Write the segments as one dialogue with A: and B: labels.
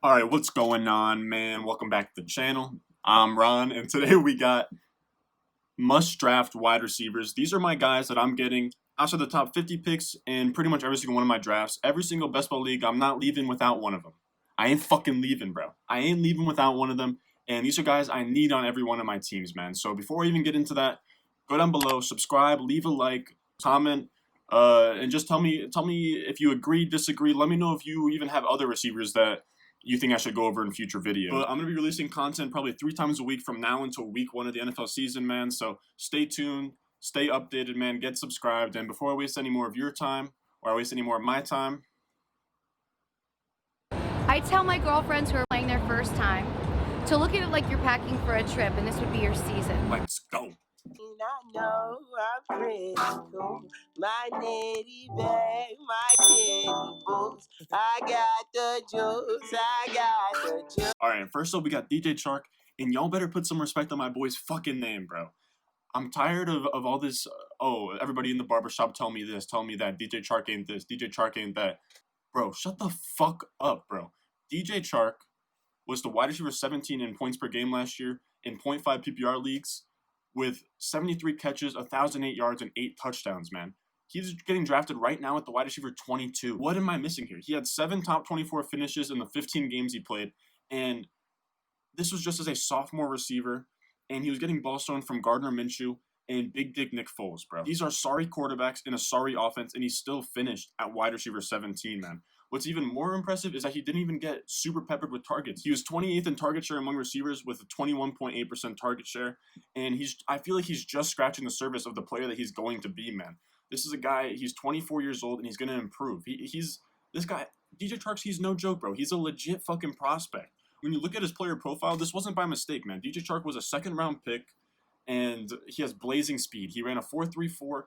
A: Alright, what's going on, man? Welcome back to the channel. I'm Ron, and today we got must-draft wide receivers. These are my guys that I'm getting outside the top 50 picks in pretty much every single one of my drafts. Every single best ball league, I'm not leaving without one of them. I ain't fucking leaving, bro. I ain't leaving without one of them, and these are guys I need on every one of my teams, man. So before I even get into that, go down below, subscribe, leave a like, comment, and just tell me if you agree, disagree. Let me know if you even have other receivers that you think I should go over in future videos. But I'm going to be releasing content probably 3 times a week from now until week 1 of the NFL season, man. So stay tuned, stay updated, man. Get subscribed. And before I waste any more of your time, or I waste any more of my time,
B: I tell my girlfriends who are playing their first time to look at it like you're packing for a trip, and this would be your season.
A: let's go.
C: I know I'm critical. My nitty bag, my kitty boots. I got the juice, I got the juice.
A: Alright, first up we got Chark, and y'all better put some respect on my boy's fucking name, bro. I'm tired of all this, everybody in the barbershop tell me this, tell me that, Chark ain't this, Chark ain't that. Bro, shut the fuck up, bro. Chark was the wide receiver 17 in points per game last year in 0.5 PPR leagues with 73 catches, 1,008 yards, and 8 touchdowns, man. He's getting drafted right now at the wide receiver 22. What am I missing here? He had 7 top 24 finishes in the 15 games he played, and this was just as a sophomore receiver, and he was getting ball stolen from Gardner Minshew and Big Dick Nick Foles, bro. These are sorry quarterbacks in a sorry offense, and he still finished at wide receiver 17, man. What's even more impressive is that he didn't even get super peppered with targets. He was 28th in target share among receivers with a 21.8% target share, and I feel like he's just scratching the surface of the player that he's going to be, man. This is a guy, he's 24 years old, and he's going to improve. This guy, Chark, he's no joke, bro. He's a legit fucking prospect. When you look at his player profile, this wasn't by mistake, man. Chark was a second-round pick, and he has blazing speed. He ran a 4.34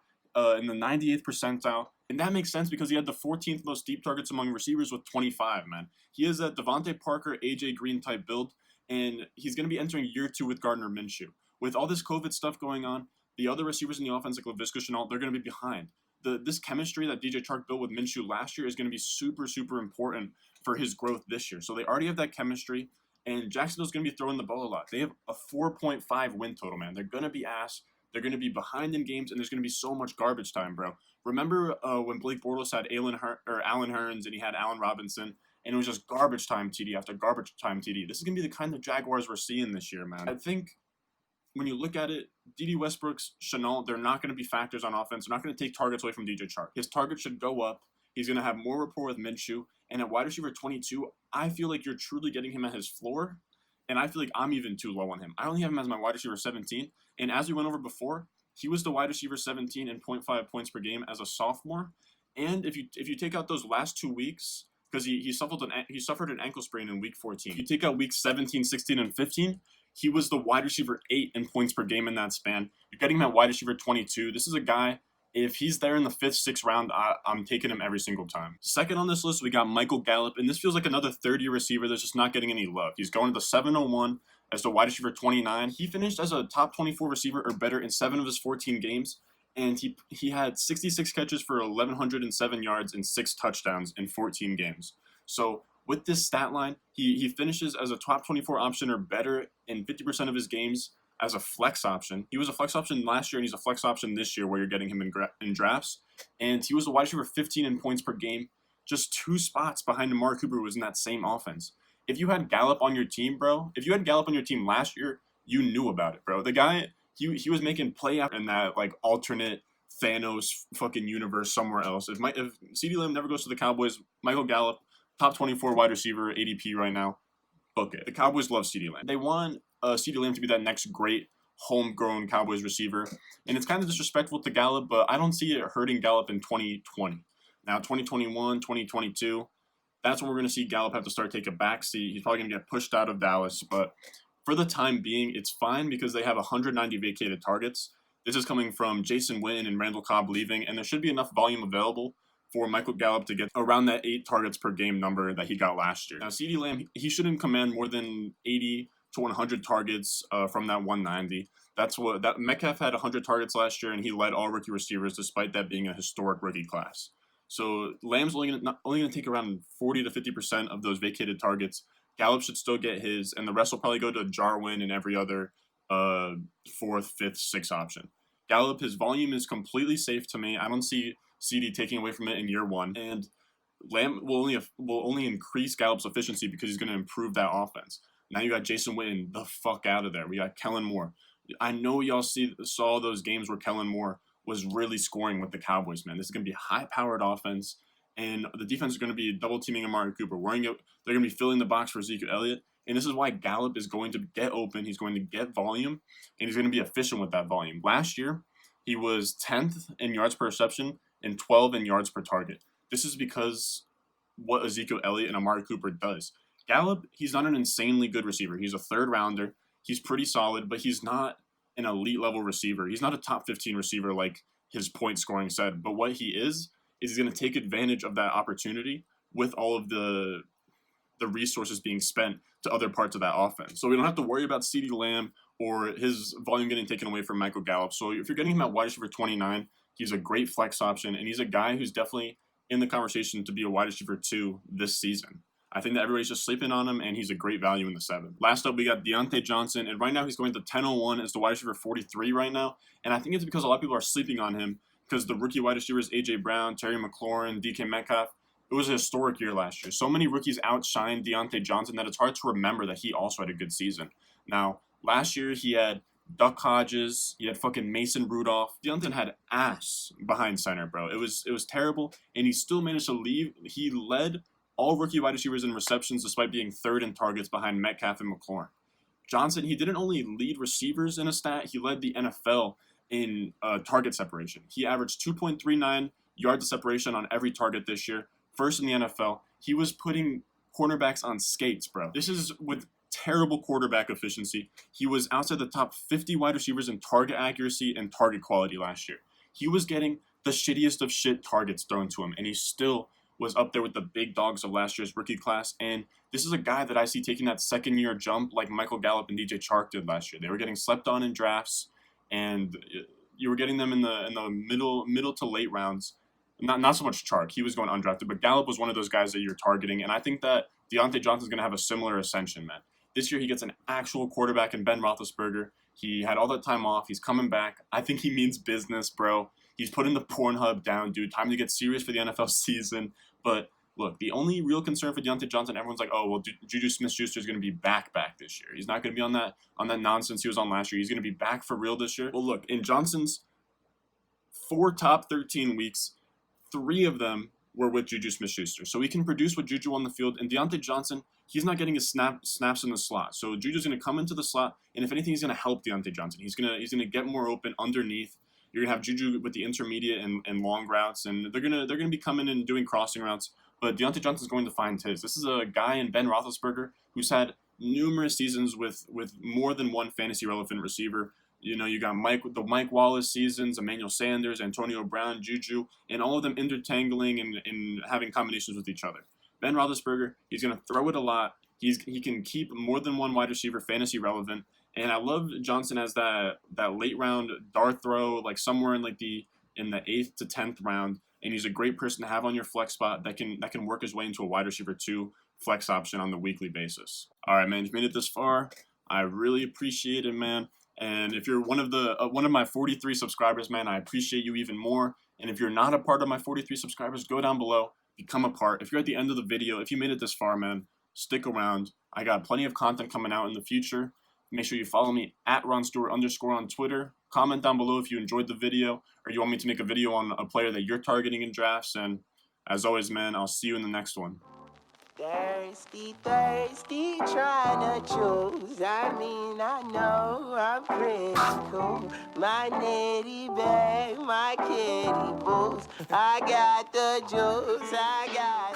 A: in the 98th percentile, and that makes sense because he had the 14th most deep targets among receivers with 25, man. He is a Devontae Parker, AJ Green type build, and he's going to be entering year 2 with Gardner Minshew. With all this COVID stuff going on, the other receivers in the offense, like Laviska Shenault, they're going to be behind. This chemistry that Chark built with Minshew last year is going to be super, super important for his growth this year. So they already have that chemistry, and Jacksonville's going to be throwing the ball a lot. They have a 4.5 win total, man. They're going to be ass. They're going to be behind in games, and there's going to be so much garbage time, bro. Remember when Blake Bortles had Alan Hearns and he had Allen Robinson, and it was just garbage time TD after garbage time TD. This is going to be the kind of Jaguars we're seeing this year, man. I think when you look at it, D.D. Westbrook's, Shenault, they're not going to be factors on offense. They're not going to take targets away from Chark. His target should go up. He's going to have more rapport with Minshew. And at wide receiver 22, I feel like you're truly getting him at his floor. And I feel like I'm even too low on him. I only have him as my wide receiver 17. And as we went over before, he was the wide receiver 17 in 0.5 points per game as a sophomore. And if you take out those last 2 weeks, because he suffered an ankle sprain in week 14. If you take out weeks 17, 16, and 15, he was the wide receiver 8 in points per game in that span. You're getting him at wide receiver 22. This is a guy, if he's there in the 5th, 6th round, I'm taking him every single time. Second on this list, we got Michael Gallup, and this feels like another third-year receiver that's just not getting any love. He's going to the 701 as the wide receiver 29. He finished as a top 24 receiver or better in 7 of his 14 games, and he had 66 catches for 1,107 yards and 6 touchdowns in 14 games. So with this stat line, he finishes as a top 24 option or better in 50% of his games as a flex option. He was a flex option last year, and he's a flex option this year where you're getting him in drafts. And he was the wide receiver 15 in points per game, just 2 spots behind Amari Cooper, who was in that same offense. If you had Gallup on your team, bro, if you had Gallup on your team last year, you knew about it, bro. The guy, he was making play out in that, like, alternate Thanos fucking universe somewhere else. If CeeDee Lamb never goes to the Cowboys, Michael Gallup, top 24 wide receiver, ADP right now, book it. The Cowboys love CeeDee Lamb. They want CeeDee Lamb to be that next great homegrown Cowboys receiver, and it's kind of disrespectful to Gallup, but I don't see it hurting Gallup in 2020. Now, 2021, 2022, that's when we're going to see Gallup have to start taking a backseat. He's probably going to get pushed out of Dallas, but for the time being, it's fine because they have 190 vacated targets. This is coming from Jason Witten and Randall Cobb leaving, and there should be enough volume available for Michael Gallup to get around that 8 targets per game number that he got last year. Now, CeeDee Lamb, he shouldn't command more than 80 to 100 targets from that 190. Metcalf had 100 targets last year, and he led all rookie receivers despite that being a historic rookie class. So Lamb's only gonna take around 40 to 50% of those vacated targets. Gallup should still get his, and the rest will probably go to Jarwin and every other fourth, fifth, sixth option. Gallup, his volume is completely safe to me. I don't see CD taking away from it in year one, and Lamb will only increase Gallup's efficiency because he's going to improve that offense. Now you got Jason Witten the fuck out of there. We got Kellen Moore. I know y'all saw those games where Kellen Moore was really scoring with the Cowboys, man. This is going to be a high-powered offense, and the defense is going to be double-teaming Amari Cooper. They're going to be filling the box for Ezekiel Elliott, and this is why Gallup is going to get open. He's going to get volume, and he's going to be efficient with that volume. Last year, he was 10th in yards per reception and 12th in yards per target. This is because what Ezekiel Elliott and Amari Cooper does. Gallup, he's not an insanely good receiver. He's a third-rounder. He's pretty solid, but he's not an elite-level receiver. He's not a top 15 receiver like his point scoring said. But what he is he's going to take advantage of that opportunity with all of the resources being spent to other parts of that offense. So we don't have to worry about CeeDee Lamb or his volume getting taken away from Michael Gallup. So if you're getting him at wide receiver 29, he's a great flex option, and he's a guy who's definitely in the conversation to be a wide receiver 2 this season. I think that everybody's just sleeping on him, and he's a great value in the 7. Last up, we got Diontae Johnson, and right now he's going to 10-01 as the wide receiver 43 right now, and I think it's because a lot of people are sleeping on him because the rookie wide receivers, A.J. Brown, Terry McLaurin, DK Metcalf, it was a historic year last year. So many rookies outshined Diontae Johnson that it's hard to remember that he also had a good season. Now, last year he had Duck Hodges, he had fucking Mason Rudolph. Diontae had ass behind center, bro. It was terrible, and he still managed to leave. He led all rookie wide receivers in receptions despite being third in targets behind Metcalf and McLaurin. Johnson, he didn't only lead receivers in a stat, he led the NFL in target separation. He averaged 2.39 yards of separation on every target this year, first in the NFL. He was putting cornerbacks on skates, bro. This is with terrible quarterback efficiency. He was outside the top 50 wide receivers in target accuracy and target quality last year. He was getting the shittiest of shit targets thrown to him, and he still was up there with the big dogs of last year's rookie class. And this is a guy that I see taking that second-year jump like Michael Gallup and DJ Chark did last year. They were getting slept on in drafts, and you were getting them in the middle to late rounds. Not so much Chark. He was going undrafted, but Gallup was one of those guys that you're targeting, and I think that Diontae Johnson's going to have a similar ascension, man. This year he gets an actual quarterback in Ben Roethlisberger. He had all that time off. He's coming back. I think he means business, bro. He's putting the Pornhub down, dude. Time to get serious for the NFL season. But look, the only real concern for Diontae Johnson, everyone's like, oh, well, Juju Smith-Schuster is going to be back this year. He's not going to be on that nonsense he was on last year. He's going to be back for real this year. Well, look, in Johnson's 4 top 13 weeks, 3 of them were with Juju Smith-Schuster. So he can produce with Juju on the field. And Diontae Johnson, he's not getting his snaps in the slot. So Juju's going to come into the slot, and if anything, he's going to help Diontae Johnson. He's going to get more open underneath. You're going to have Juju with the intermediate and long routes, and they're gonna be coming and doing crossing routes. But Diontae Johnson's going to find his. This is a guy in Ben Roethlisberger who's had numerous seasons with more than one fantasy-relevant receiver. You know, you got the Mike Wallace seasons, Emmanuel Sanders, Antonio Brown, Juju, and all of them intertangling and having combinations with each other. Ben Roethlisberger, he's going to throw it a lot. He can keep more than one wide receiver fantasy relevant. And I love Johnson as that late round dart throw, like somewhere in the 8th to 10th round. And he's a great person to have on your flex spot that can work his way into a wide receiver 2 flex option on the weekly basis. All right, man, you've made it this far. I really appreciate it, man. And if you're one of my 43 subscribers, man, I appreciate you even more. And if you're not a part of my 43 subscribers, go down below, become a part. If you're at the end of the video, if you made it this far, man, stick around. I got plenty of content coming out in the future. Make sure you follow me at @RonStewart_ on Twitter. Comment down below if you enjoyed the video or you want me to make a video on a player that you're targeting in drafts. And as always, man, I'll see you in the next one.
C: Thirsty, trying to choose. I mean, I know I'm pretty cool. My nitty bag, my kitty boots. I got the juice, I got